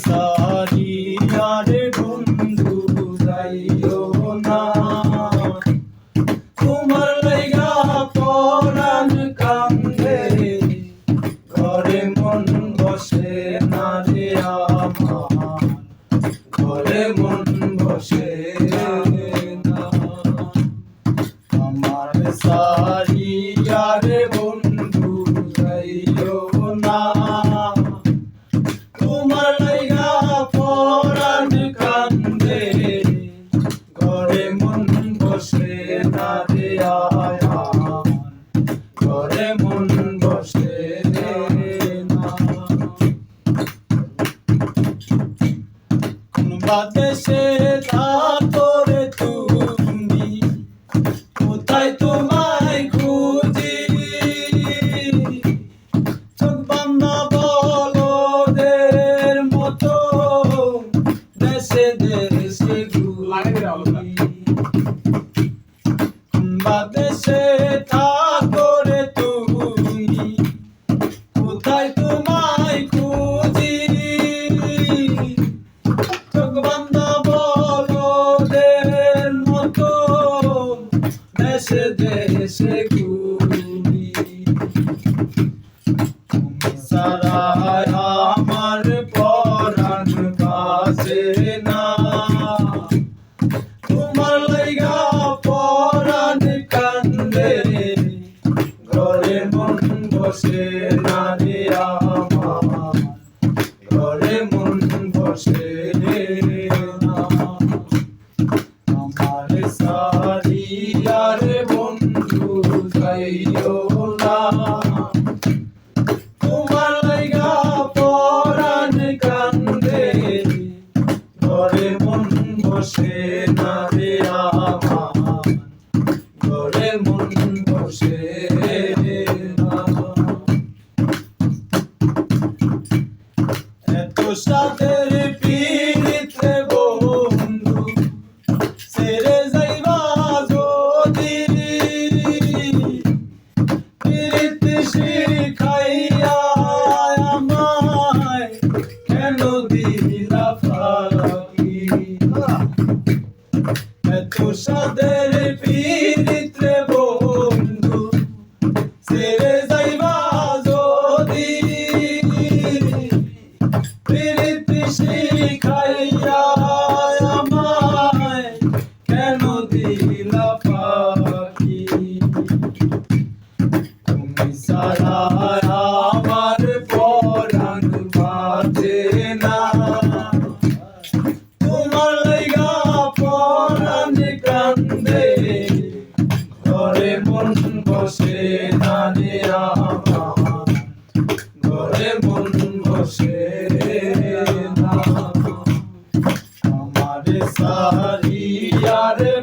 সারিয়া রে বন্ধু যাইও না, তোমার লাইগা পরাণ কান্দে, ঘরে মন বসে না রে আমার, ঘরে মন বসে না। আমার সারিয়া রে বন্ধু যাইও না, তোমার লাইগা পরাণ কান্দে, ঘরে মন বসে না রে আমার, ঘরে মন বসে না। কোন বাদেশে থাকো রে তুমি, কোথায় তোমায় খুঁজি, চোখ বান্ধা বলদের মতো দেশে দেশে ঘুরি। বাদেশে থাকো রে তুমি, কোথায় তোমায় খুঁজি, চোখ বান্ধা বলদের মতো দেশে দেশে ঘুরি। তুমি ছাড়া আমার পরাণ বাঁচে না, তোমার লাইগা পরাণ কান্দে, ঘরে মন বসে না রে আমার, ঘরে মন বসে না। আমার সারিয়া রে বন্ধু যাইও না, তোমার লাইগা পরাণ কান্দে, ঘরে মন বসে না রে আমার, ঘরে মন বসে না। এত সাদের পীড়িতে বন্ধু ছেড়ে যাইবা যদি, পীড়িত শিখাইয়া আমায় কেন দিলা ফাঁকি। এত সাদের পীড়িতে বন্ধু ছেড়ে যাইবা যদি, পীড়িত শিখাইয়া আমায় কেন দিলা ফাঁকি। তুমি ছাড়া আমার পরাণ বাঁচে না, তোমার লাইগা পরাণ কান্দে, ঘরে মন বসে না রে আমার, ঘরে মন বসে না। আমার সারিয়া রে